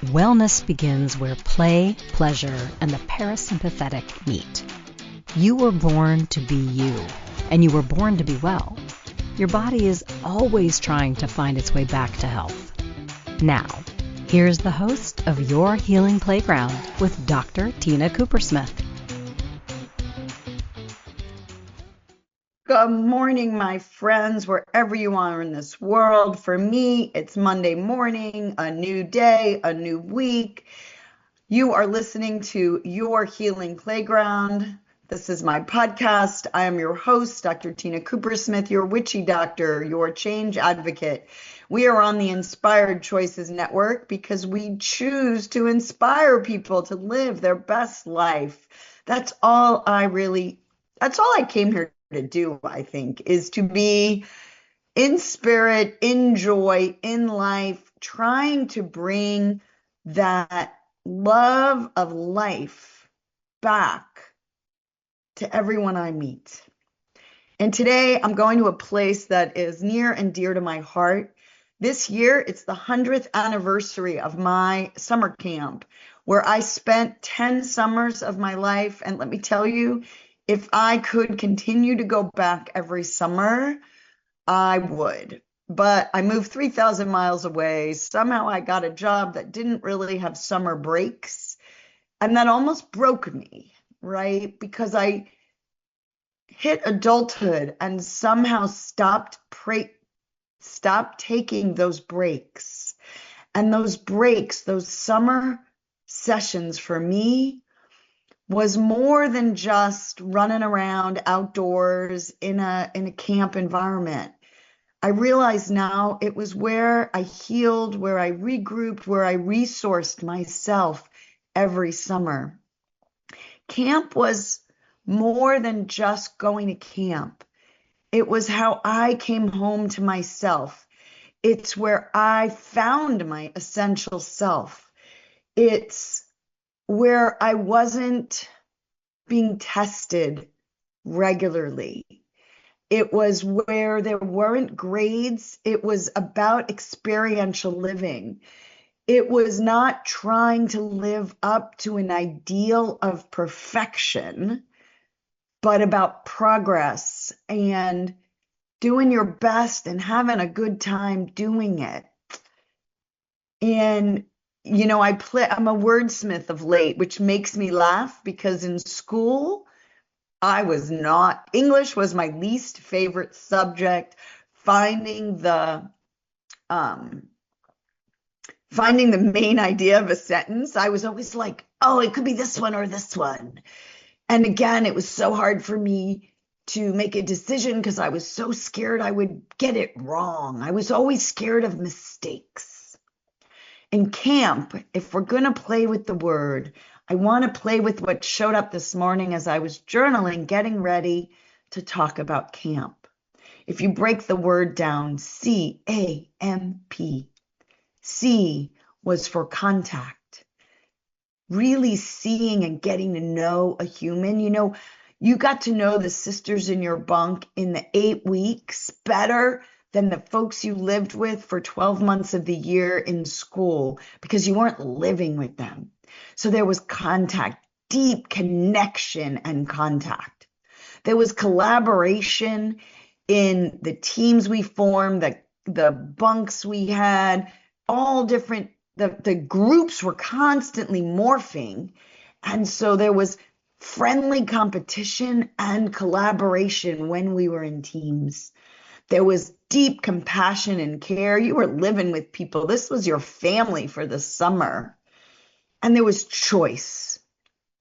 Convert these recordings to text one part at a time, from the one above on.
Wellness begins where play, pleasure, and the parasympathetic meet. You were born to be you, and you were born to be well. Your body is always trying to find its way back to health. Now, here's the host of Your Healing Playground with Dr. Tina Koopersmith. Good morning, my friends, wherever you are in this world. For me, it's Monday morning, a new day, a new week. You are listening to Your Healing Playground. This is my podcast. I am your host, Dr. Tina Koopersmith, your witchy doctor, your change advocate. We are on the Inspired Choices Network because we choose to inspire people to live their best life. That's all I came here to do, I think, is to be in spirit, in joy, in life, trying to bring that love of life back to everyone I meet. And today I'm going to a place that is near and dear to my heart. This year, it's the 100th anniversary of my summer camp, where I spent 10 summers of my life. And let me tell you, if I could continue to go back every summer, I would. But I moved 3,000 miles away. Somehow I got a job that didn't really have summer breaks. And that almost broke me, right? Because I hit adulthood and somehow stopped taking those breaks. And those breaks, those summer sessions for me, was more than just running around outdoors in a camp environment. I realize now it was where I healed, where I regrouped, where I resourced myself every summer. Camp was more than just going to camp. It was how I came home to myself. It's where I found my essential self. It's where I wasn't being tested regularly. It was where there weren't grades. It was about experiential living. It was not trying to live up to an ideal of perfection, but about progress and doing your best and having a good time doing it. And I'm a wordsmith of late, which makes me laugh because in school, English was my least favorite subject. Finding the main idea of a sentence, I was always like, oh, it could be this one or this one. And again, it was so hard for me to make a decision because I was so scared I would get it wrong. I was always scared of mistakes. In camp, if we're going to play with the word, I want to play with what showed up this morning as I was journaling, getting ready to talk about camp. If you break the word down, C-A-M-P. C was for contact. Really seeing and getting to know a human. You got to know the sisters in your bunk in the 8 weeks better than the folks you lived with for 12 months of the year in school because you weren't living with them. So there was contact, deep connection and contact. There was collaboration in the teams we formed, the bunks we had, all different, the groups were constantly morphing. And so there was friendly competition and collaboration when we were in teams. There was deep compassion and care. You were living with people. This was your family for the summer. And there was choice.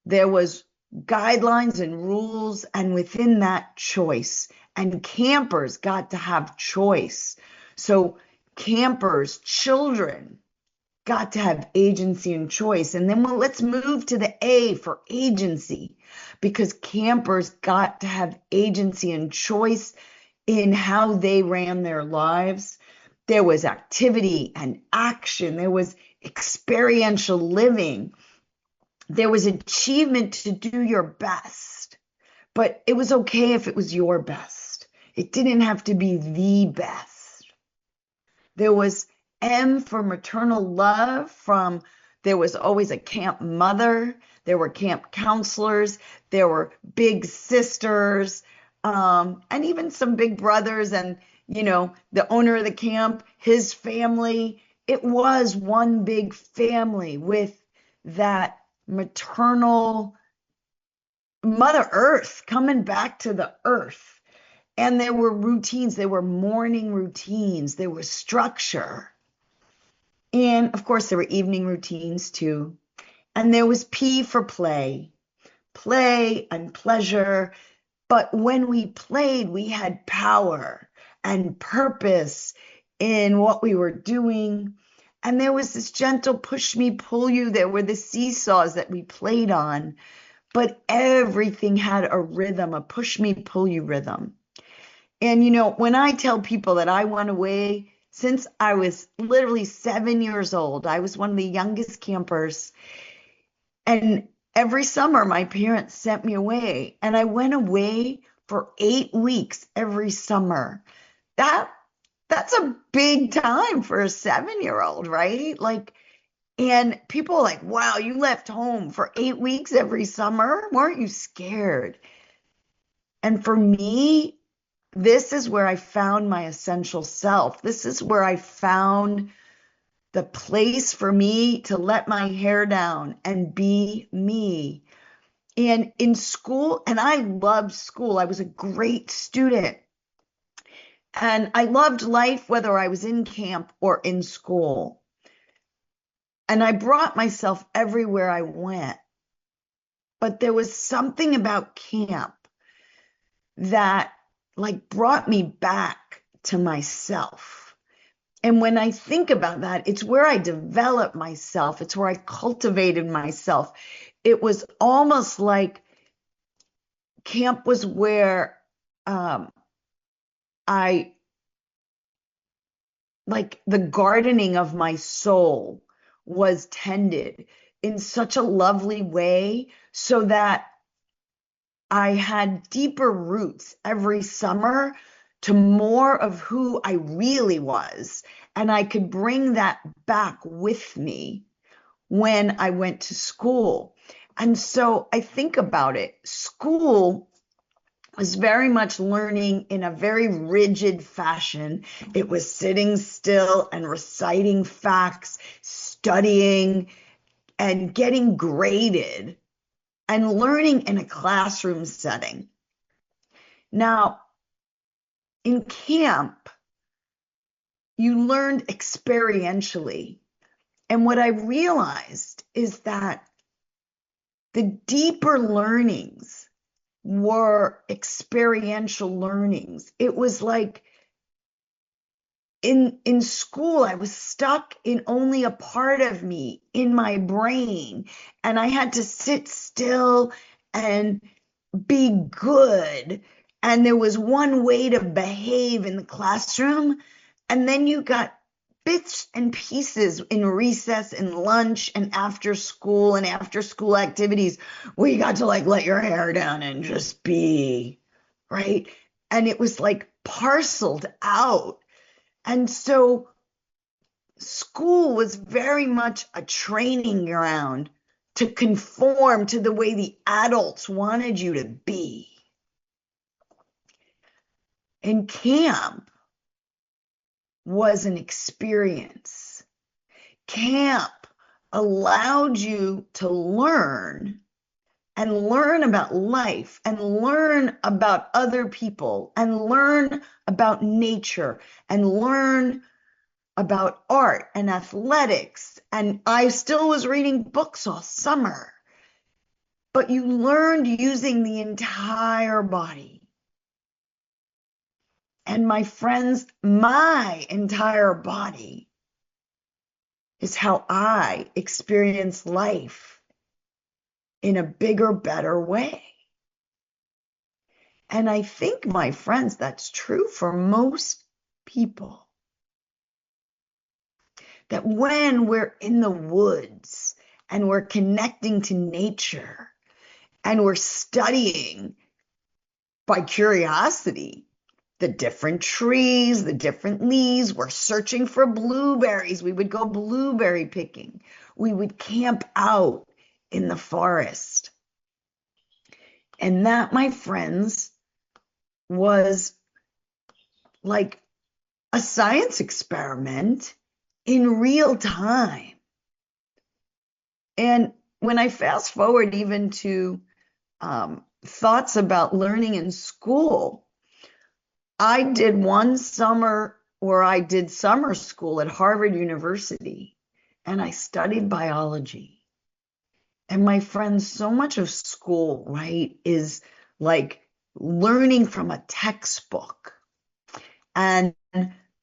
There was guidelines and rules, and within that choice. And campers got to have choice. So campers, children, got to have agency and choice. And then let's move to the A for agency, because campers got to have agency and choice in how they ran their lives. There was activity and action. There was experiential living. There was achievement to do your best, but it was okay if it was your best. It didn't have to be the best. There was M for maternal love from There was always a camp mother. There were camp counselors. There were big sisters, and even some big brothers. And, the owner of the camp, his family. It was one big family with that maternal Mother Earth coming back to the earth. And there were routines. There were morning routines. There was structure. And of course, there were evening routines too. And there was P for play and pleasure. But when we played, we had power and purpose in what we were doing. And there was this gentle push me, pull you. There were the seesaws that we played on. But everything had a rhythm, a push me, pull you rhythm. And, when I tell people that I went away since I was literally 7 years old, I was one of the youngest campers. And every summer, my parents sent me away. And I went away for 8 weeks every summer. That's a big time for a 7-year-old, right? And people are like, wow, you left home for 8 weeks every summer? Weren't you scared? And for me, this is where I found my essential self. This is where I found the place for me to let my hair down and be me. And in school, and I loved school. I was a great student. And I loved life, whether I was in camp or in school. And I brought myself everywhere I went. But there was something about camp that brought me back to myself. And when I think about that, it's where I developed myself. It's where I cultivated myself. It was almost like camp was where the gardening of my soul was tended in such a lovely way, so that I had deeper roots every summer to more of who I really was. And I could bring that back with me when I went to school. And so I think about it. School was very much learning in a very rigid fashion. It was sitting still and reciting facts, studying and getting graded, and learning in a classroom setting. Now, in camp, you learned experientially. And what I realized is that the deeper learnings were experiential learnings. It was like in school, I was stuck in only a part of me, in my brain, and I had to sit still and be good. And there was one way to behave in the classroom. And then you got bits and pieces in recess and lunch and after school activities where you got to let your hair down and just be, right? And it was parceled out. And so school was very much a training ground to conform to the way the adults wanted you to be. And camp was an experience. Camp allowed you to learn about life and learn about other people and learn about nature and learn about art and athletics. And I still was reading books all summer, but you learned using the entire body. And my friends, my entire body is how I experience life in a bigger, better way. And I think, my friends, that's true for most people. That when we're in the woods and we're connecting to nature and we're studying by curiosity the different trees, the different leaves. We're searching for blueberries. We would go blueberry picking. We would camp out in the forest. And that, my friends, was like a science experiment in real time. And when I fast forward even to thoughts about learning in school, I did one summer where I did summer school at Harvard University, and I studied biology. And my friends, so much of school, right, is like learning from a textbook. And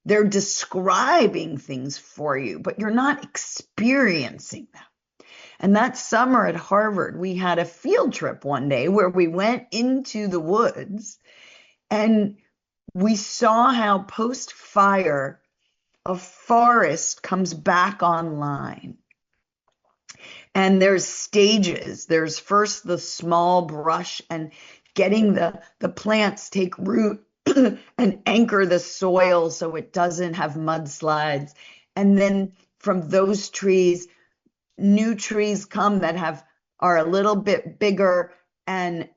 they're describing things for you, but you're not experiencing them. And that summer at Harvard, we had a field trip one day where we went into the woods and we saw how post-fire a forest comes back online. And there's stages. There's first the small brush and getting the plants take root and anchor the soil so it doesn't have mudslides. And then from those trees, new trees come that are a little bit bigger and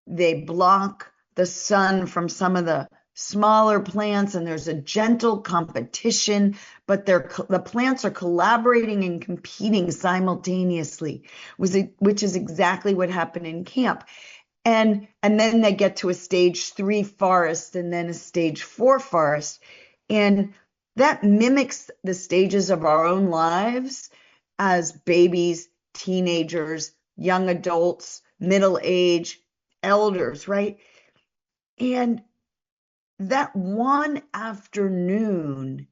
they block the sun from some of the smaller plants, and there's a gentle competition, but the plants are collaborating and competing simultaneously, which is exactly what happened in camp. And then they get to a stage 3 forest and then a stage 4 forest. And that mimics the stages of our own lives as babies, teenagers, young adults, middle age, elders, right? And that one afternoon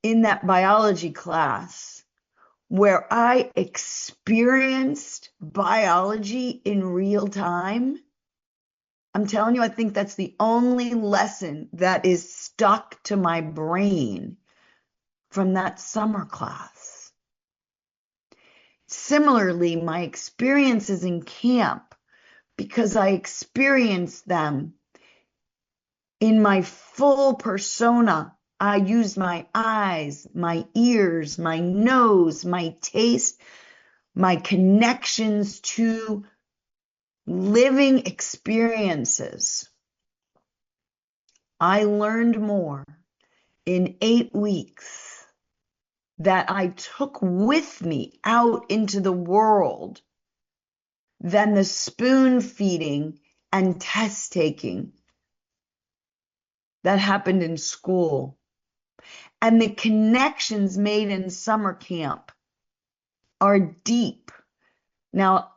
in that biology class where I experienced biology in real time, I'm telling you, I think that's the only lesson that is stuck to my brain from that summer class. Similarly, my experiences in camp, because I experienced them in my full persona. I used my eyes, my ears, my nose, my taste, my connections to living experiences. I learned more in 8 weeks that I took with me out into the world than the spoon feeding and test taking that happened in school. And the connections made in summer camp are deep. Now,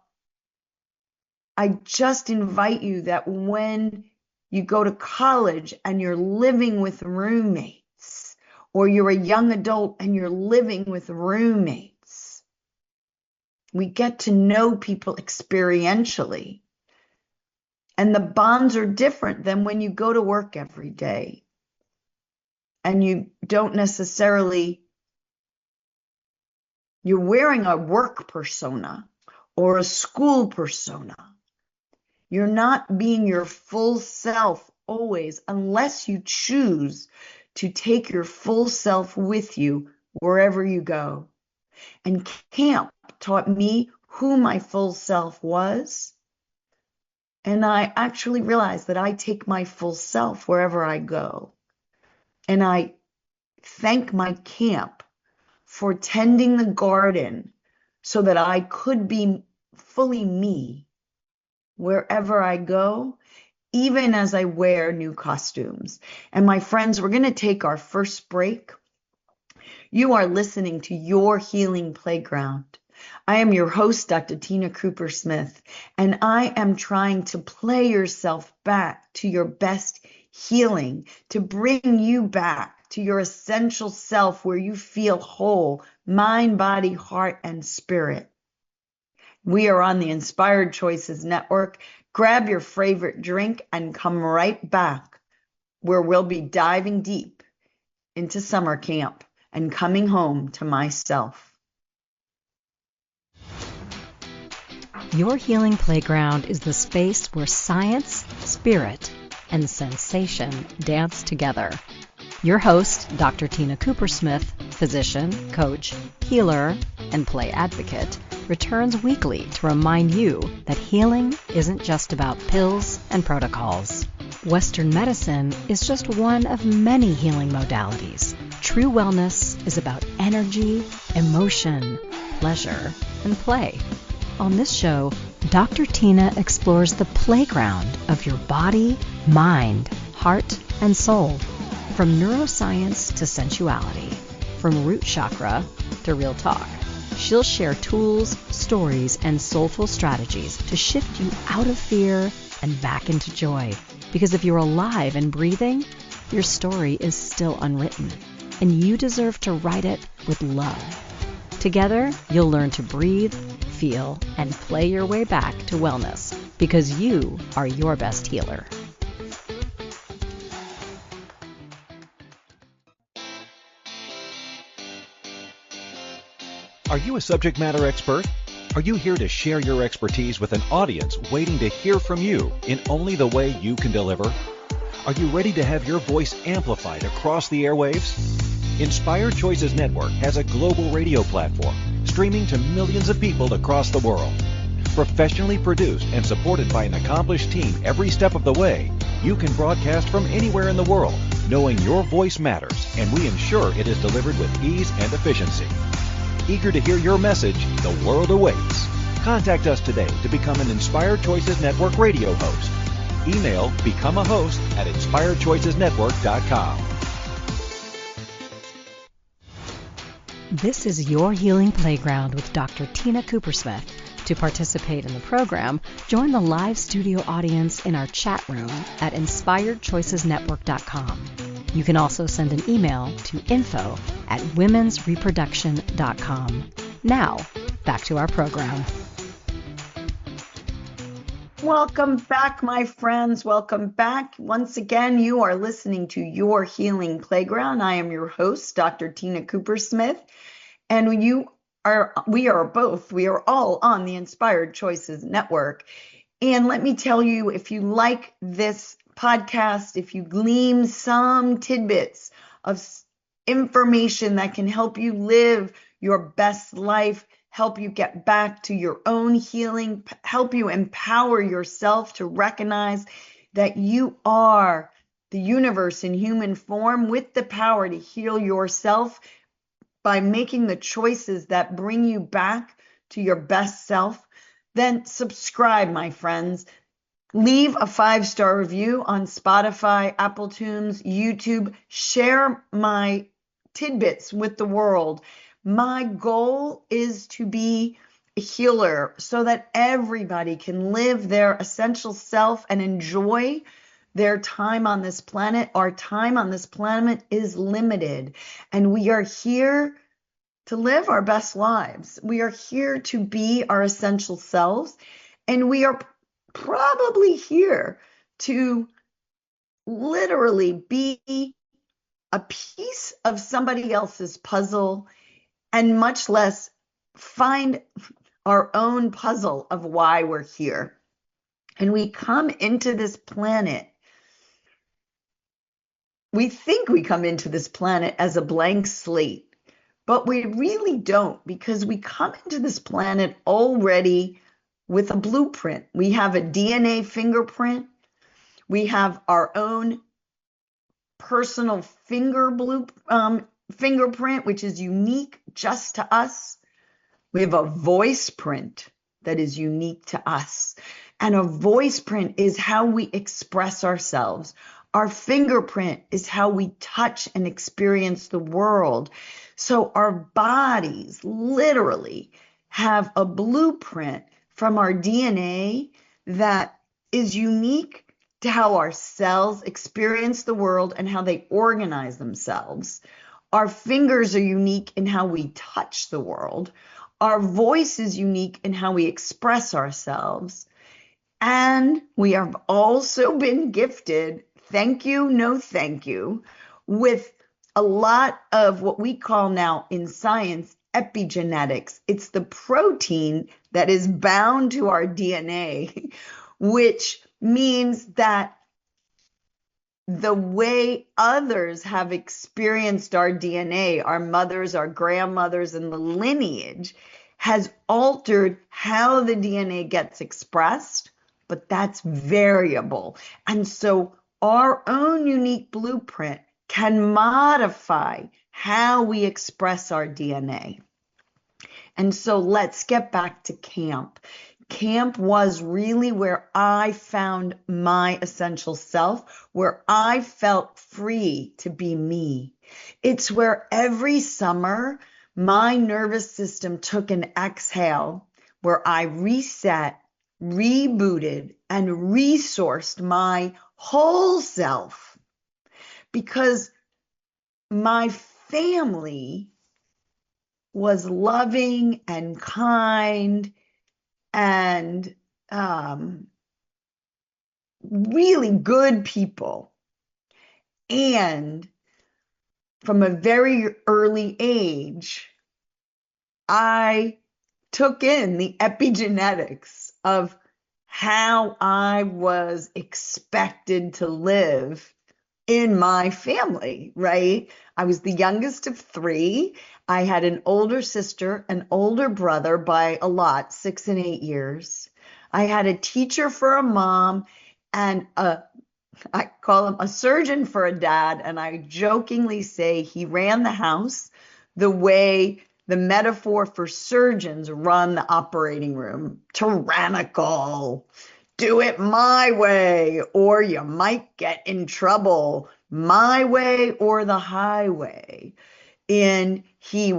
I just invite you that when you go to college and you're living with roommates, or you're a young adult and you're living with roommates, we get to know people experientially. And the bonds are different than when you go to work every day and you don't necessarily, you're wearing a work persona or a school persona. You're not being your full self always, unless you choose to take your full self with you wherever you go. And camp taught me who my full self was. And I actually realized that I take my full self wherever I go. And I thank my camp for tending the garden so that I could be fully me wherever I go, even as I wear new costumes. And my friends, we're going to take our first break. You are listening to Your Healing Playground. I am your host, Dr. Tina Koopersmith, and I am trying to play yourself back to your best healing, to bring you back to your essential self where you feel whole, mind, body, heart, and spirit. We are on the Inspired Choices Network. Grab your favorite drink and come right back, where we'll be diving deep into summer camp and coming home to myself. Your Healing Playground is the space where science, spirit, and sensation dance together. Your host, Dr. Tina Coopersmith, physician, coach, healer, and play advocate, returns weekly to remind you that healing isn't just about pills and protocols. Western medicine is just one of many healing modalities. True wellness is about energy, emotion, pleasure, and play. On this show, Dr. Tina explores the playground of your body, mind, heart, and soul. From neuroscience to sensuality, from root chakra to real talk. She'll share tools, stories, and soulful strategies to shift you out of fear and back into joy. Because if you're alive and breathing, your story is still unwritten, and you deserve to write it with love. Together, you'll learn to breathe, feel, and play your way back to wellness, because you are your best healer. Are you a subject matter expert? Are you here to share your expertise with an audience waiting to hear from you in only the way you can deliver? Are you ready to have your voice amplified across the airwaves? Inspired Choices Network has a global radio platform streaming to millions of people across the world. Professionally produced and supported by an accomplished team every step of the way, you can broadcast from anywhere in the world, knowing your voice matters, and we ensure it is delivered with ease and efficiency. Eager to hear your message, the world awaits. Contact us today to become an Inspired Choices Network radio host. Email becomeahost@inspiredchoicesnetwork.com. This is your healing playground with Dr. Tina Coopersmith. To participate in the program, join the live studio audience in our chat room at inspiredchoicesnetwork.com. You can also send an email to info@womensreproduction.com. Now, back to our program. Welcome back, my friends. Welcome back. Once again, you are listening to Your Healing Playground. I am your host, Dr. Tina Coopersmith, and we are all on the Inspired Choices Network. And let me tell you, if you like this podcast, if you glean some tidbits of information that can help you live your best life, help you get back to your own healing, help you empower yourself to recognize that you are the universe in human form with the power to heal yourself by making the choices that bring you back to your best self, then subscribe, my friends. Leave a 5-star review on Spotify, Apple Tunes, YouTube. Share my tidbits with the world. My goal is to be a healer so that everybody can live their essential self and enjoy their time on this planet. Our time on this planet is limited, and we are here to live our best lives. We are here to be our essential selves, and we are probably here to literally be a piece of somebody else's puzzle, and much less find our own puzzle of why we're here. And we come into this planet, we think we come into this planet as a blank slate, but we really don't, because we come into this planet already with a blueprint. We have a DNA fingerprint. We have our own personal fingerprint, which is unique just to us. We have a voice print that is unique to us. And a voice print is how we express ourselves. Our fingerprint is how we touch and experience the world. So our bodies literally have a blueprint from our DNA that is unique to how our cells experience the world and how they organize themselves. Our fingers are unique in how we touch the world. Our voice is unique in how we express ourselves. And we have also been gifted, thank you, no thank you, with a lot of what we call now in science epigenetics. It's the protein that is bound to our DNA, which means that the way others have experienced our DNA, our mothers, our grandmothers, and the lineage has altered how the DNA gets expressed, but that's variable. And so our own unique blueprint can modify how we express our DNA. And so let's get back to camp. Camp was really where I found my essential self, where I felt free to be me. It's where every summer my nervous system took an exhale, where I reset, rebooted, and resourced my whole self. Because my family was loving and kind and really good people. And from a very early age, I took in the epigenetics of how I was expected to live in my family, right? I was the youngest of three. I had an older sister, an older brother by a lot, 6 and 8 years. I had a teacher for a mom and I call him a surgeon for a dad. And I jokingly say he ran the house the way the metaphor for surgeons run the operating room. Tyrannical. Do it my way, or you might get in trouble. My way or the highway. And he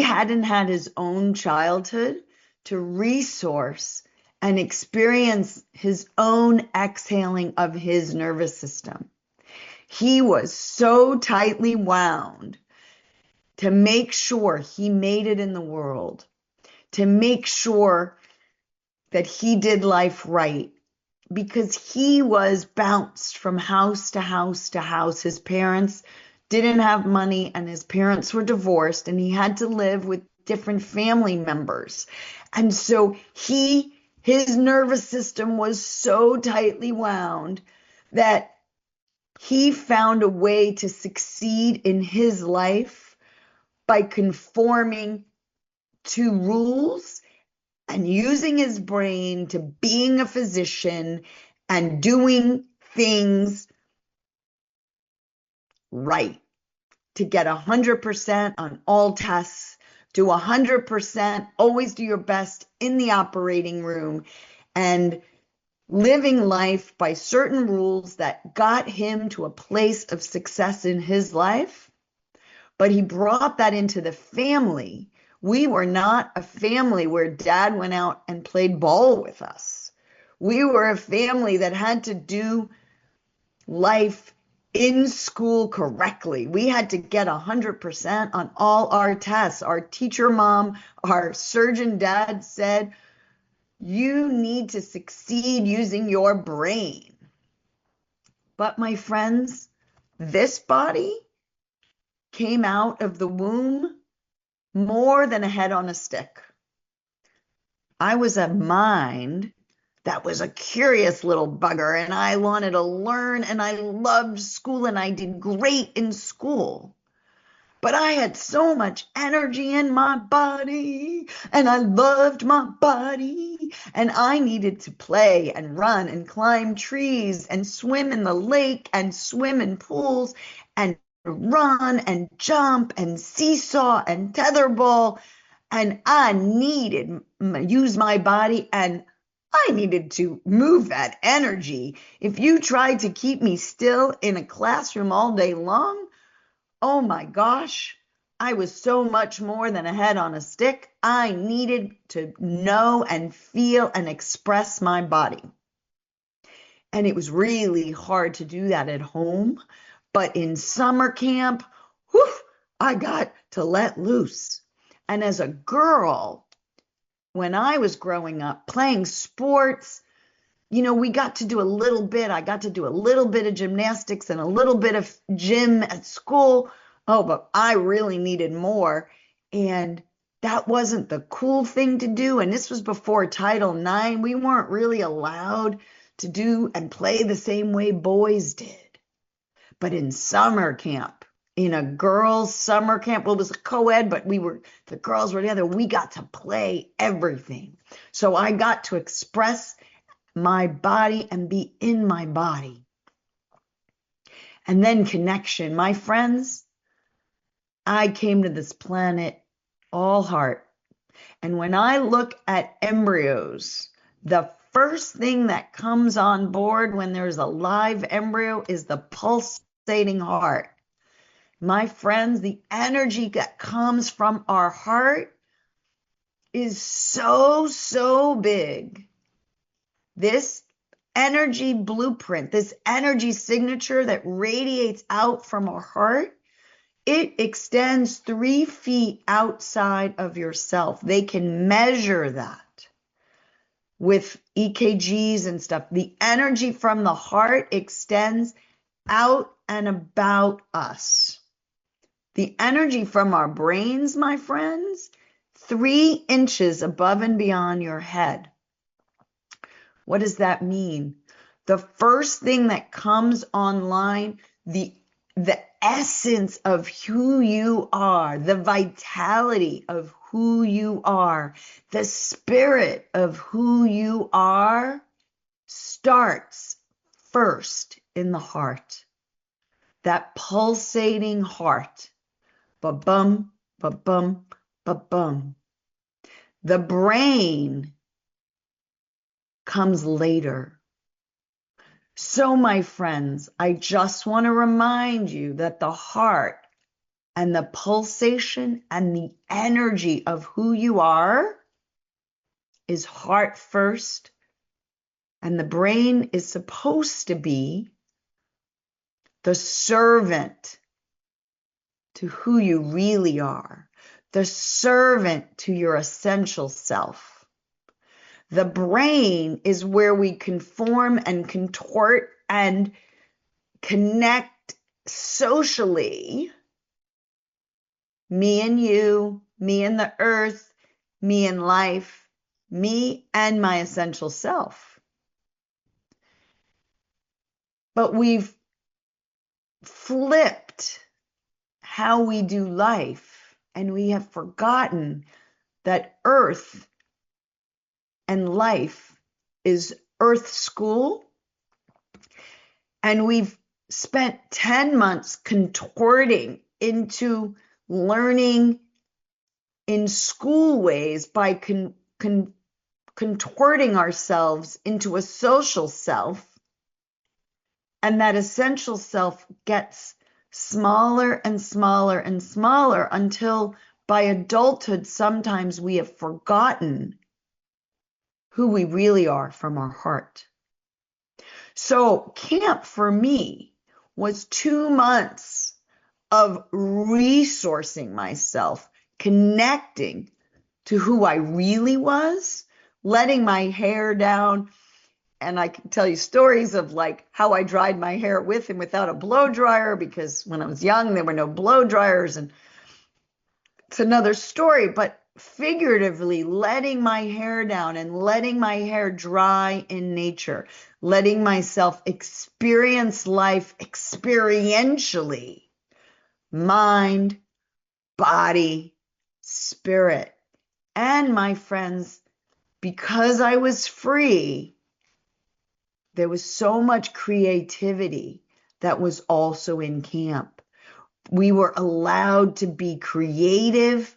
hadn't had his own childhood to resource and experience his own exhaling of his nervous system. He was so tightly wound to make sure he made it in the world, to make sure that he did life right, because he was bounced from house to house to house. His parents didn't have money and his parents were divorced and he had to live with different family members. And so his nervous system was so tightly wound that he found a way to succeed in his life by conforming to rules and using his brain to being a physician and doing things right, to get 100% on all tests, do 100%, always do your best in the operating room, and living life by certain rules that got him to a place of success in his life. But he brought that into the family. We were not a family where dad went out and played ball with us. We were a family that had to do life in school correctly. We had to get 100% on all our tests. Our teacher mom, our surgeon dad said, you need to succeed using your brain. But my friends, this body came out of the womb more than a head on a stick. I was a mind that was a curious little bugger, and I wanted to learn, and I loved school, and I did great in school. But I had so much energy in my body, and I loved my body, and I needed to play and run and climb trees and swim in the lake and swim in pools and run and jump and seesaw and tetherball. And I needed to use my body, and I needed to move that energy. If you tried to keep me still in a classroom all day long, oh my gosh, I was so much more than a head on a stick. I needed to know and feel and express my body. And it was really hard to do that at home. But in summer camp, I got to let loose. And as a girl, when I was growing up playing sports, we got to do a little bit. I got to do a little bit of gymnastics and a little bit of gym at school. Oh, but I really needed more. And that wasn't the cool thing to do. And this was before Title IX. We weren't really allowed to do and play the same way boys did. But in summer camp, in a girls' summer camp, well, it was a co-ed, but the girls were together. We got to play everything. So I got to express my body and be in my body. And then connection. My friends, I came to this planet all heart. And when I look at embryos, the first thing that comes on board when there's a live embryo is the pulsating heart. My friends, the energy that comes from our heart is so, so big. This energy blueprint, this energy signature that radiates out from our heart, it extends 3 feet outside of yourself. They can measure that with EKGs and stuff. The energy from the heart extends out and about us. The energy from our brains, my friends, 3 inches above and beyond your head. What does that mean? The first thing that comes online, the essence of who you are, the vitality of who you are, the spirit of who you are, starts first in the heart. That pulsating heart. Ba-bum, ba-bum, ba-bum. The brain comes later. So, my friends, I just want to remind you that the heart and the pulsation and the energy of who you are is heart first, and the brain is supposed to be the servant to who you really are, the servant to your essential self. The brain is where we conform and contort and connect socially. Me and you, me and the earth, me and life, me and my essential self. But we've flipped how we do life, and we have forgotten that earth and life is Earth School. And we've spent 10 months contorting into learning in school ways by contorting ourselves into a social self. And that essential self gets smaller and smaller and smaller until by adulthood, sometimes we have forgotten who we really are from our heart. So camp for me was 2 months of resourcing myself, connecting to who I really was, letting my hair down. And I can tell you stories of like how I dried my hair with and without a blow dryer, because when I was young, there were no blow dryers, and it's another story. But figuratively, letting my hair down and letting my hair dry in nature, letting myself experience life experientially, mind, body, spirit. And my friends, because I was free, there was so much creativity that was also in camp. We were allowed to be creative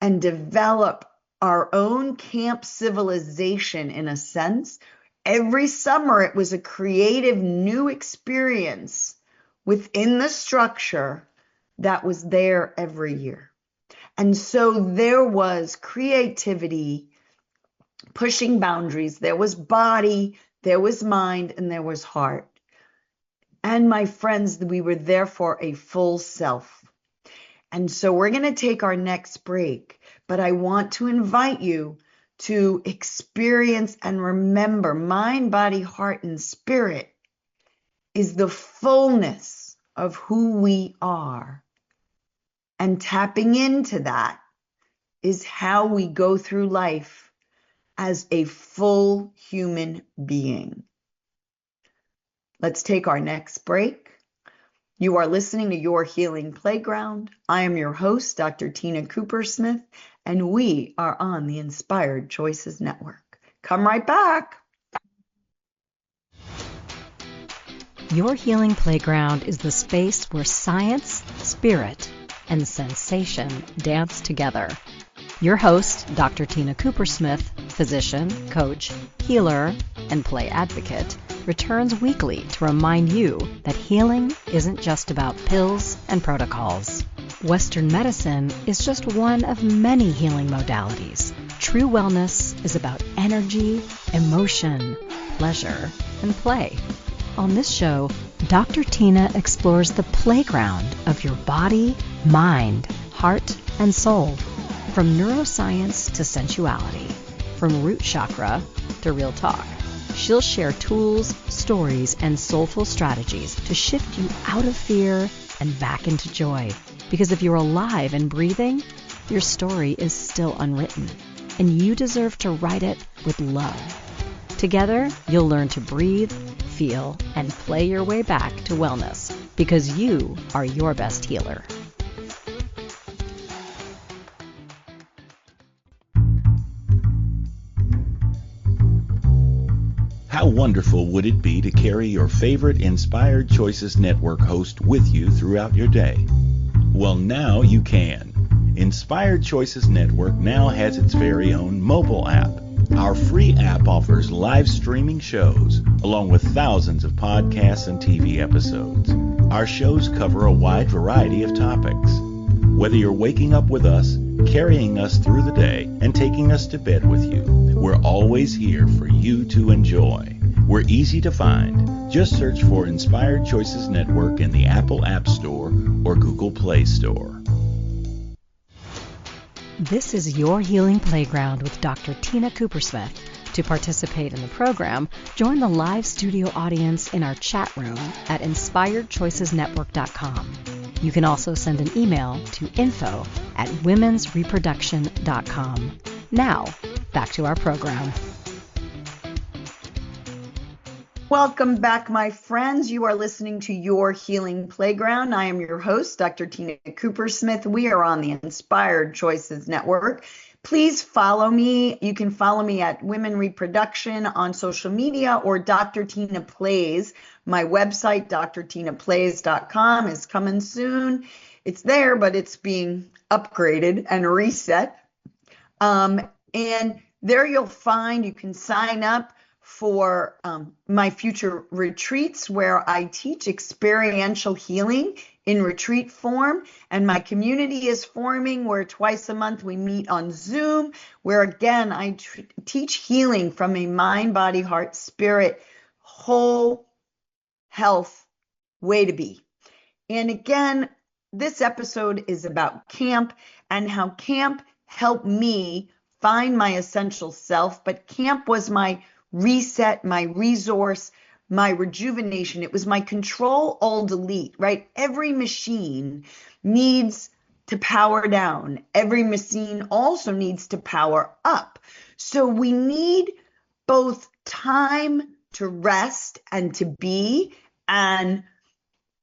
and develop our own camp civilization in a sense. Every summer, it was a creative new experience within the structure that was there every year. And so there was creativity, pushing boundaries. There was body, there was mind, and there was heart. And my friends, we were therefore a full self. And so we're going to take our next break, but I want to invite you to experience and remember mind, body, heart, and spirit is the fullness of who we are. And tapping into that is how we go through life as a full human being. Let's take our next break. You are listening to Your Healing Playground. I am your host, Dr. Tina Coopersmith, and we are on the Inspired Choices Network. Come right back. Your Healing Playground is the space where science, spirit, and sensation dance together. Your host, Dr. Tina Coopersmith, physician, coach, healer, and play advocate, returns weekly to remind you that healing isn't just about pills and protocols. Western medicine is just one of many healing modalities. True wellness is about energy, emotion, pleasure, and play. On this show, Dr. Tina explores the playground of your body, mind, heart, and soul. From neuroscience to sensuality, from root chakra to real talk. She'll share tools, stories, and soulful strategies to shift you out of fear and back into joy. Because if you're alive and breathing, your story is still unwritten, and you deserve to write it with love. Together, you'll learn to breathe, feel, and play your way back to wellness, because you are your best healer. How wonderful would it be to carry your favorite Inspired Choices Network host with you throughout your day? Well, now you can. Inspired Choices Network now has its very own mobile app. Our free app offers live streaming shows, along with thousands of podcasts and TV episodes. Our shows cover a wide variety of topics. Whether you're waking up with us, carrying us through the day, and taking us to bed with you, we're always here for you to enjoy. We're easy to find. Just search for Inspired Choices Network in the Apple App Store or Google Play Store. This is Your Healing Playground with Dr. Tina Coopersmith. To participate in the program, join the live studio audience in our chat room at inspiredchoicesnetwork.com. You can also send an email to info@womensreproduction.com. Now, back to our program. Welcome back, my friends. You are listening to Your Healing Playground. I am your host, Dr. Tina Coopersmith. We are on the Inspired Choices Network. Please follow me. You can follow me at Women Reproduction on social media, or Dr. Tina Plays. My website, drtinaplays.com, is coming soon. It's there, but it's being upgraded and reset. And there you can sign up for my future retreats, where I teach experiential healing in retreat form, and my community is forming, where twice a month we meet on Zoom, where again I teach healing from a mind, body, heart, spirit, whole health way to be. And again, this episode is about camp and how camp helped me find my essential self, but camp was my reset, my resource, my rejuvenation. It was my Control-Alt-Delete, right? Every machine needs to power down. Every machine also needs to power up. So we need both time to rest and to be, and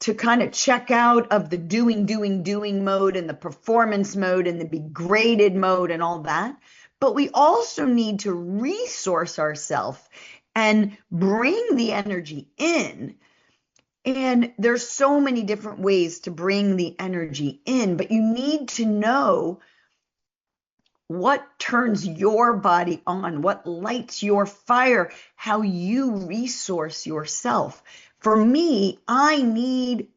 to kind of check out of the doing mode and the performance mode and the be graded mode and all that. But we also need to resource ourselves and bring the energy in. And there's so many different ways to bring the energy in, but you need to know what turns your body on, what lights your fire, how you resource yourself. For me, I need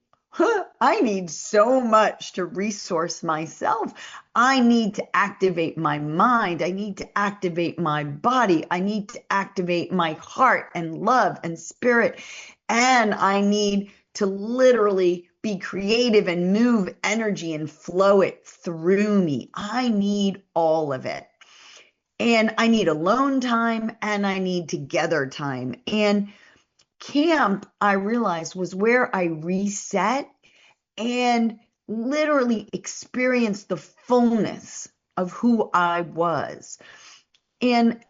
so much to resource myself. I need to activate my mind. I need to activate my body. I need to activate my heart and love and spirit. And I need to literally be creative and move energy and flow it through me. I need all of it. And I need alone time, and I need together time. And camp, I realized, was where I reset and literally experienced the fullness of who I was. And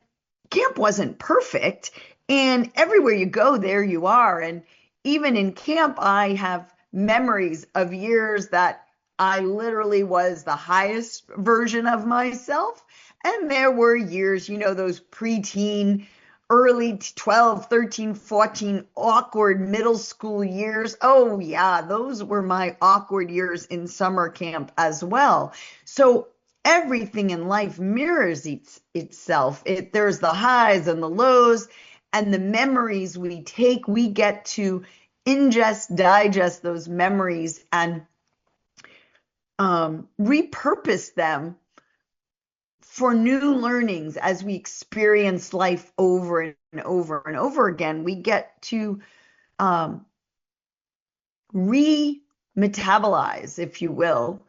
camp wasn't perfect. And everywhere you go, there you are. And even in camp, I have memories of years that I literally was the highest version of myself. And there were years, those preteen, early 12, 13, 14, awkward middle school years. Oh, yeah, those were my awkward years in summer camp as well. So everything in life mirrors itself. There's the highs and the lows, and the memories we take, we get to ingest, digest those memories and repurpose them for new learnings as we experience life over and over and over again. We get to re-metabolize, if you will,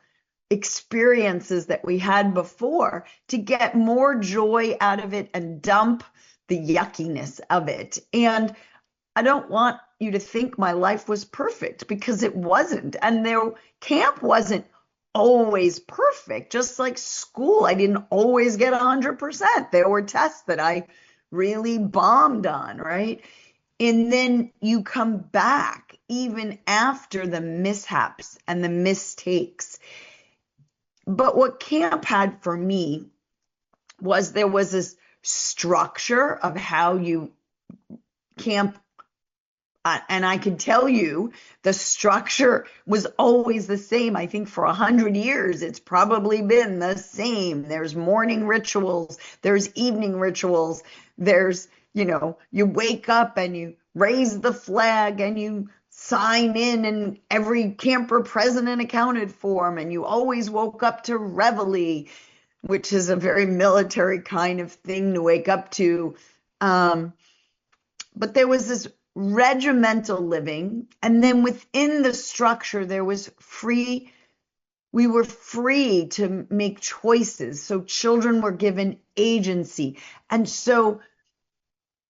experiences that we had before to get more joy out of it and dump the yuckiness of it. And I don't want you to think my life was perfect, because it wasn't. And camp wasn't always perfect, just like school. I didn't always get 100%. There were tests that I really bombed on, right? And then you come back even after the mishaps and the mistakes. But what camp had for me was there was this structure of how you camp. And I can tell you the structure was always the same. I think for 100 years, it's probably been the same. There's morning rituals, there's evening rituals, there's, you wake up and you raise the flag and you sign in, and every camper present and accounted for, and you always woke up to reveille, which is a very military kind of thing to wake up to. But there was this regimental living, and then within the structure there was we were free to make choices. So children were given agency. And so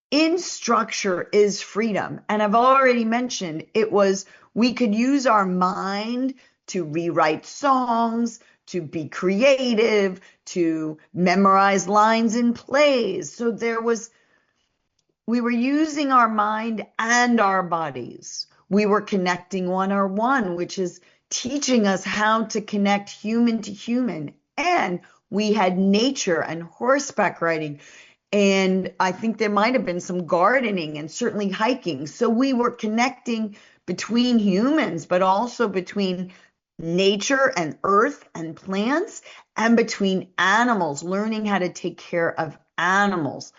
in structure is freedom. And I've already mentioned we could use our mind to rewrite songs, to be creative, to memorize lines in plays. So we were using our mind and our bodies. We were connecting one-on-one, which is teaching us how to connect human to human. And we had nature and horseback riding. And I think there might have been some gardening and certainly hiking. So we were connecting between humans, but also between nature and earth and plants, and between animals, learning how to take care of animals.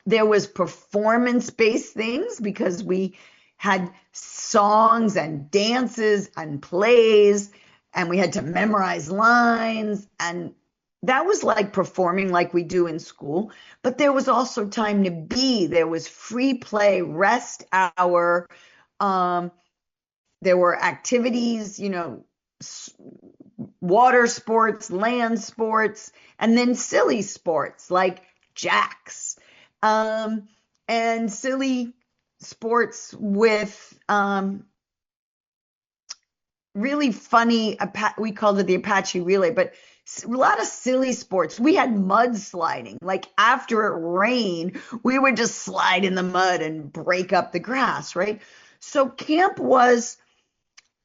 There was performance-based things because we had songs and dances and plays, and we had to memorize lines, and that was like performing like we do in school. But there was also time to be. There was free play, rest hour. There were activities, water sports, land sports, and then silly sports like jacks. And silly sports with really funny, we called it the Apache relay, but a lot of silly sports. We had mud sliding. Like after it rained, we would just slide in the mud and break up the grass, right? So camp was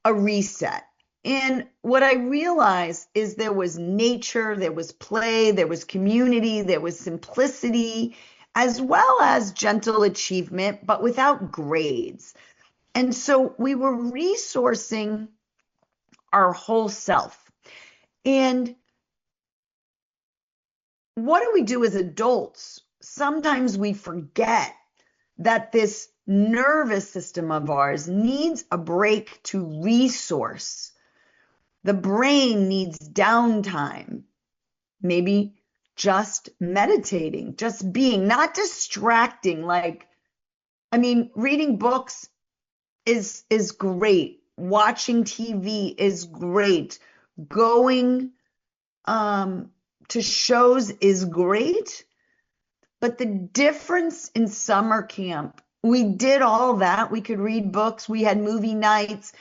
a reset. And what I realized is there was nature, there was play, there was community, there was simplicity, as well as gentle achievement, but without grades. And so we were resourcing our whole self. And what do we do as adults? Sometimes we forget that this nervous system of ours needs a break to resource. The brain needs downtime, maybe just meditating, just being, not distracting. Reading books is great. Watching TV is great. Going to shows is great. But the difference in summer camp, we did all that. We could read books. We had movie nights.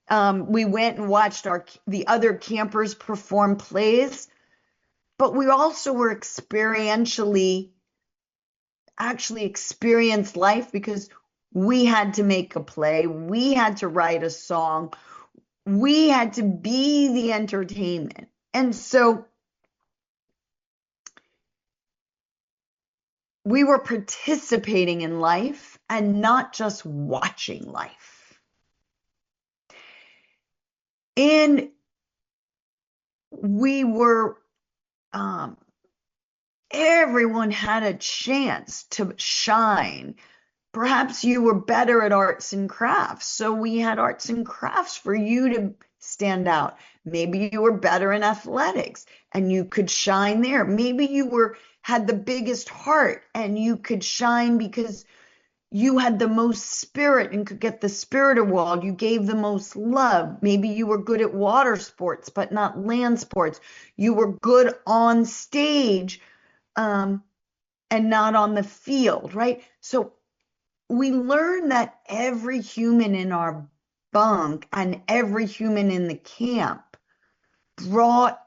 We went and watched the other campers perform plays. But we also were experientially actually experience life because we had to make a play, we had to write a song, we had to be the entertainment. And so we were participating in life and not just watching life. And we were, everyone had a chance to shine. Perhaps you were better at arts and crafts, so we had arts and crafts for you to stand out. Maybe you were better in athletics and you could shine there. Maybe you had the biggest heart and you could shine because you had the most spirit and could get the spirit award. You gave the most love. Maybe you were good at water sports, but not land sports. You were good on stage, and not on the field, right? So we learned that every human in our bunk and every human in the camp brought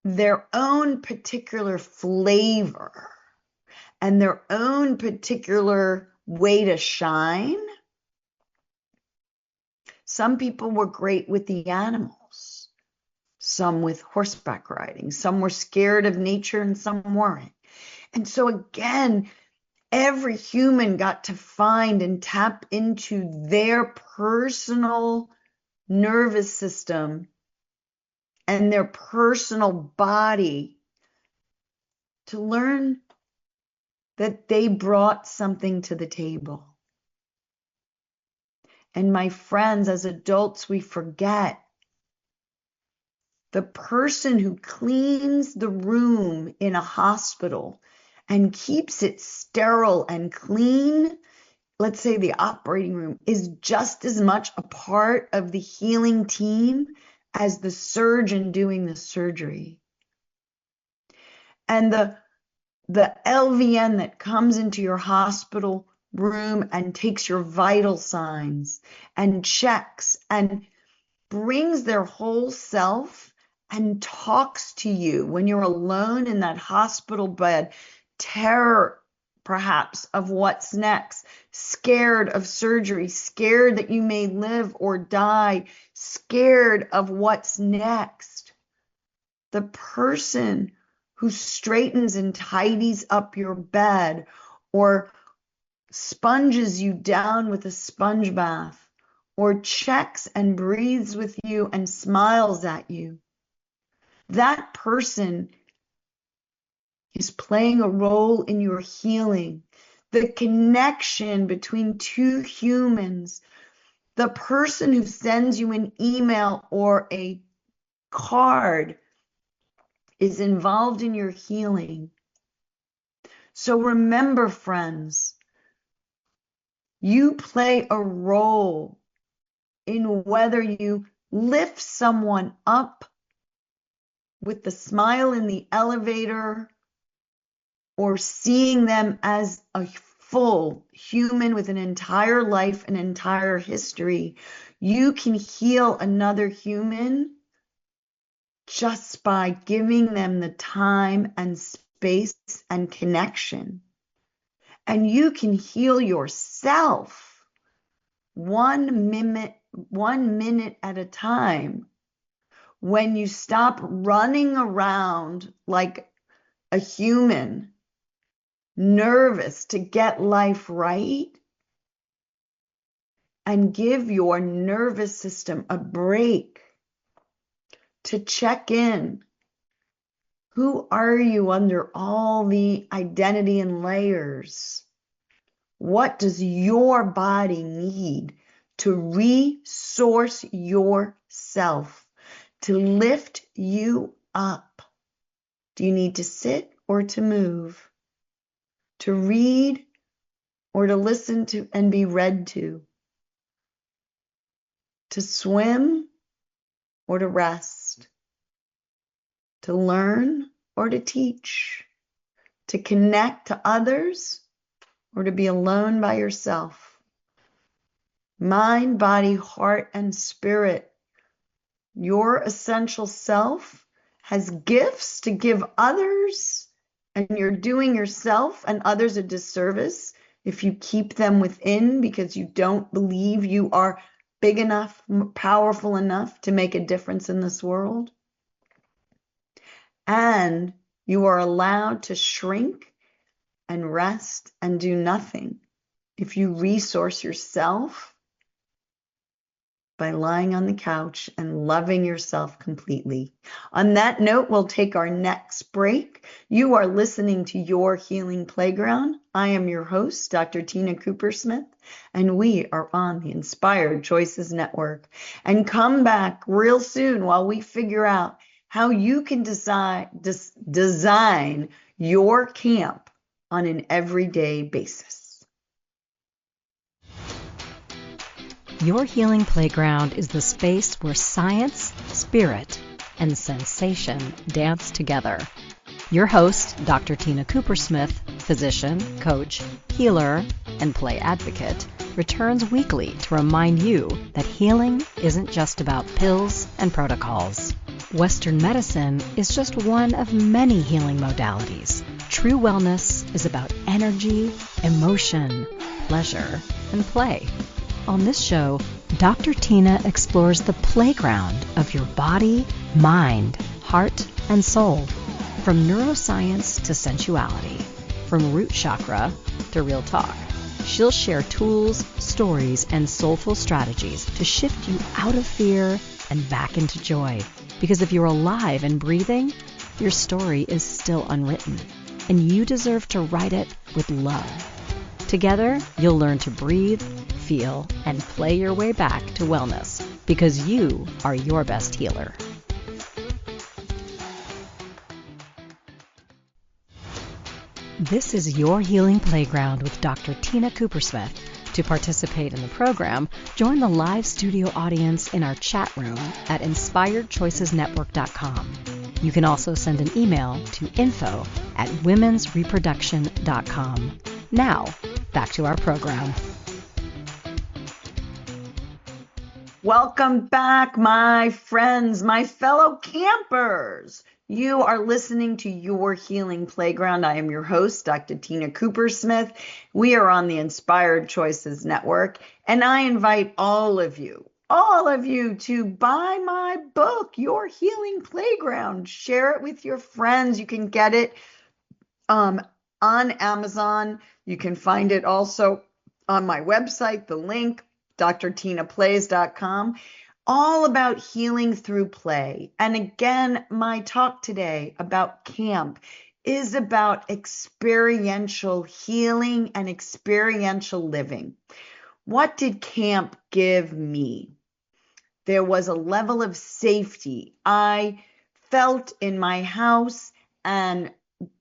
their own particular flavor and their own particular way to shine. Some people were great with the animals, some with horseback riding, some were scared of nature and some weren't. And so again, every human got to find and tap into their personal nervous system and their personal body to learn that they brought something to the table. And my friends, as adults, we forget the person who cleans the room in a hospital and keeps it sterile and clean, let's say the operating room, is just as much a part of the healing team as the surgeon doing the surgery. And the LVN that comes into your hospital room and takes your vital signs and checks and brings their whole self and talks to you when you're alone in that hospital bed, terror perhaps of what's next, scared of surgery, scared that you may live or die, scared of what's next. The person who straightens and tidies up your bed or sponges you down with a sponge bath or checks and breathes with you and smiles at you, that person is playing a role in your healing. The connection between two humans, the person who sends you an email or a card is involved in your healing. So remember, friends, you play a role in whether you lift someone up with the smile in the elevator or seeing them as a full human with an entire life, an entire history. You can heal another human just by giving them the time and space and connection. And you can heal yourself 1 minute at a time when you stop running around like a human, nervous to get life right, and give your nervous system a break to check in. Who are you under all the identity and layers? What does your body need to resource yourself, to lift you up? Do you need to sit or to move? To read or to listen to and be read to? To swim or to rest? To learn or to teach? To connect to others or to be alone by yourself? Mind, body, heart, and spirit. Your essential self has gifts to give others And you're doing yourself and others a disservice if you keep them within because you don't believe you are big enough, powerful enough to make a difference in this world. And you are allowed to shrink and rest and do nothing if you resource yourself by lying on the couch and loving yourself completely. On that note, we'll take our next break. You are listening to Your Healing Playground. I am your host, Dr. Tina Coopersmith, and we are on the Inspired Choices Network. And come back real soon while we figure out how you can design your camp on an everyday basis. Your Healing Playground is the space where science, spirit, and sensation dance together. Your host, Dr. Tina Coopersmith, physician, coach, healer, and play advocate, returns weekly to remind you that healing isn't just about pills and protocols. Western medicine is just one of many healing modalities. True wellness is about energy, emotion, pleasure, and play. On this show, Dr. Tina explores the playground of your body, mind, heart, and soul. From neuroscience to sensuality, from root chakra to real talk. She'll share tools, stories, and soulful strategies to shift you out of fear and back into joy. Because if you're alive and breathing, your story is still unwritten, and you deserve to write it with love. Together, you'll learn to breathe, feel, and play your way back to wellness, because you are your best healer. This is Your Healing Playground with Dr. Tina Coopersmith. To participate in the program, join the live studio audience in our chat room at inspiredchoicesnetwork.com. You can also send an email to info@womensreproduction.com. Now, back to our program. Welcome back, my friends, my fellow campers. You are listening to Your Healing Playground. I am your host, Dr. Tina Coopersmith. We are on the Inspired Choices Network, and I invite all of you to buy my book, Your Healing Playground. Share it with your friends. You can get it on Amazon. You can find it also on my website, the link, drtinaplays.com. All about healing through play. And again, my talk today about camp is about experiential healing and experiential living. What did camp give me? There was a level of safety I felt in my house and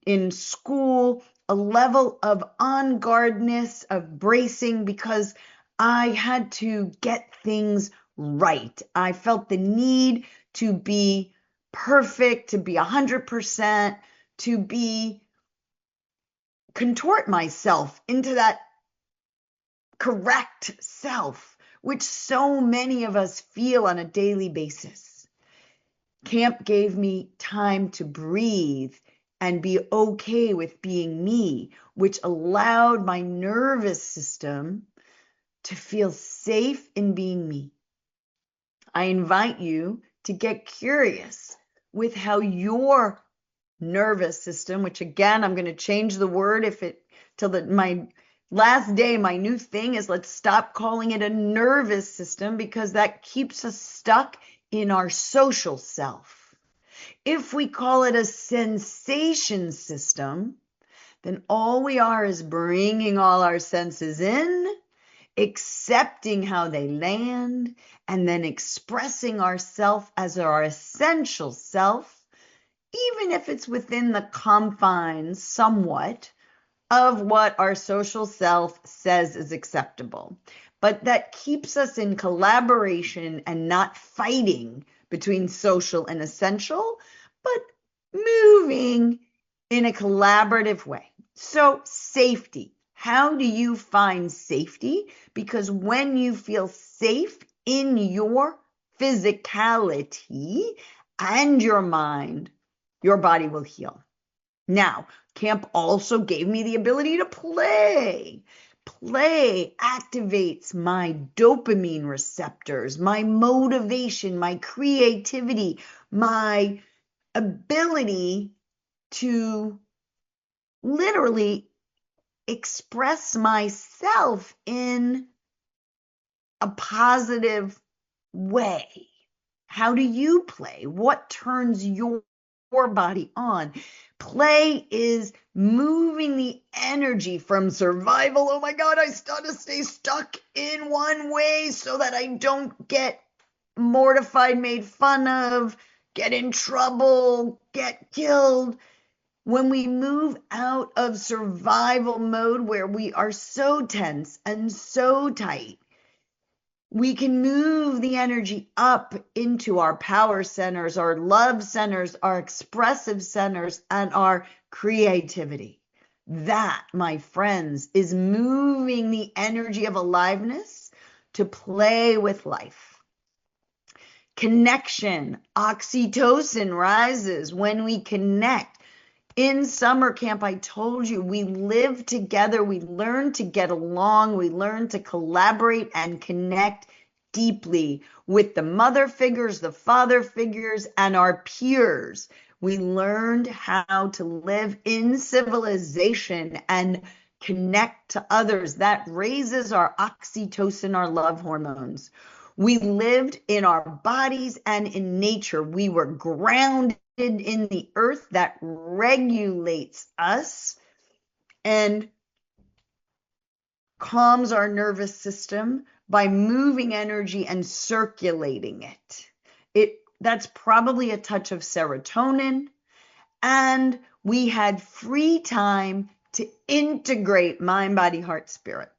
in school, a level of on guardness, of bracing, because I had to get things right. I felt the need to be perfect, to be 100%, to contort myself into that correct self, which so many of us feel on a daily basis. Camp gave me time to breathe and be okay with being me, which allowed my nervous system to feel safe in being me. I invite you to get curious with how your nervous system, which again, I'm going to change the word my last day, my new thing is let's stop calling it a nervous system because that keeps us stuck in our social self. If we call it a sensation system, then all we are is bringing all our senses in, accepting how they land, and then expressing ourself as our essential self, even if it's within the confines somewhat of what our social self says is acceptable. But that keeps us in collaboration and not fighting between social and essential, but moving in a collaborative way. So safety. How do you find safety? Because when you feel safe in your physicality and your mind, your body will heal. Now, camp also gave me the ability to play. Play activates my dopamine receptors, my motivation, my creativity, my ability to literally express myself in a positive way. How do you play? What turns your body on? Play is moving the energy from survival. Oh my God, I start to stay stuck in one way so that I don't get mortified, made fun of, get in trouble, get killed. When we move out of survival mode where we are so tense and so tight, we can move the energy up into our power centers, our love centers, our expressive centers, and our creativity. That, my friends, is moving the energy of aliveness to play with life. Connection, oxytocin rises when we connect. In summer camp, I told you, we live together, we learn to get along, we learn to collaborate and connect deeply with the mother figures, the father figures, and our peers. We learned how to live in civilization and connect to others. That raises our oxytocin, our love hormones. We lived in our bodies and in nature. We were grounded in the earth that regulates us and calms our nervous system by moving energy and circulating it. That's probably a touch of serotonin. And we had free time to integrate mind, body, heart, spirit.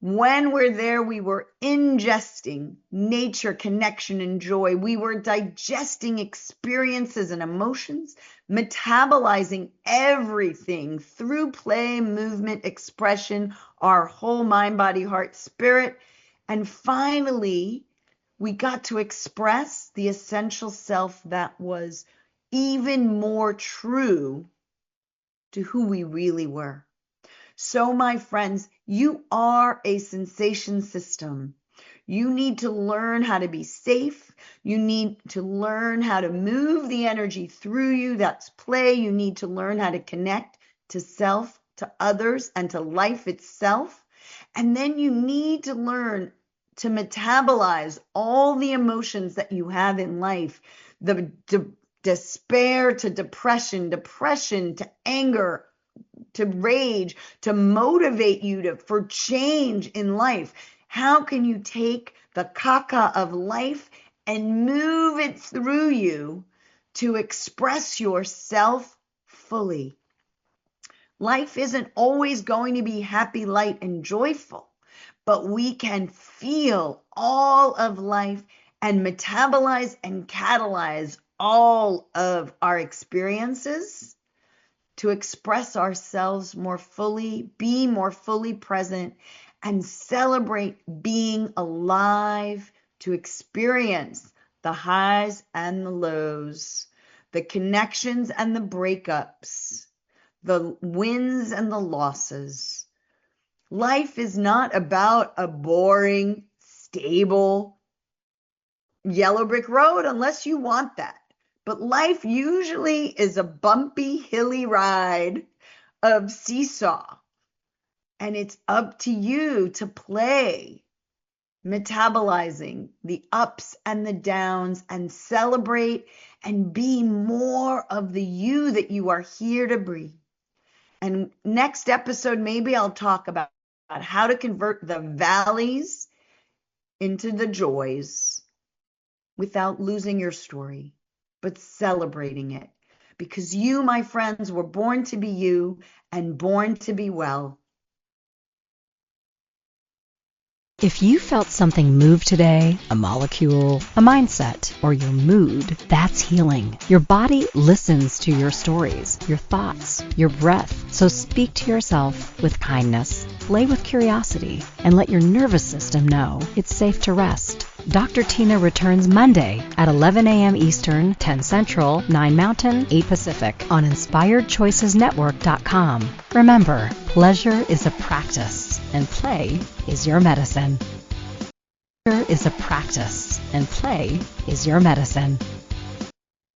When we're there, we were ingesting nature, connection, and joy. We were digesting experiences and emotions, metabolizing everything through play, movement, expression, our whole mind, body, heart, spirit. And finally, we got to express the essential self that was even more true to who we really were. So, my friends, you are a sensation system. You need to learn how to be safe. You need to learn how to move the energy through you. That's play. You need to learn how to connect to self, to others, and to life itself. And then you need to learn to metabolize all the emotions that you have in life, the despair to depression, depression to anger, to rage, to motivate you for change in life. How can you take the caca of life and move it through you to express yourself fully? Life isn't always going to be happy, light, and joyful, but we can feel all of life and metabolize and catalyze all of our experiences to express ourselves more fully, be more fully present, and celebrate being alive, to experience the highs and the lows, the connections and the breakups, the wins and the losses. Life is not about a boring, stable, yellow brick road unless you want that. But life usually is a bumpy, hilly ride of seesaw. And it's up to you to play, metabolizing the ups and the downs and celebrate and be more of the you that you are here to be. And next episode, maybe I'll talk about how to convert the valleys into the joys without losing your story, but celebrating it. Because you, my friends, were born to be you and born to be well. If you felt something move today, a molecule, a mindset, or your mood, that's healing. Your body listens to your stories, your thoughts, your breath. So speak to yourself with kindness, play with curiosity, and let your nervous system know it's safe to rest. Dr. Tina returns Monday at 11 a.m. Eastern, 10 Central, 9 Mountain, 8 Pacific on InspiredChoicesNetwork.com. Remember, pleasure is a practice and play is your medicine. Pleasure is a practice and play is your medicine.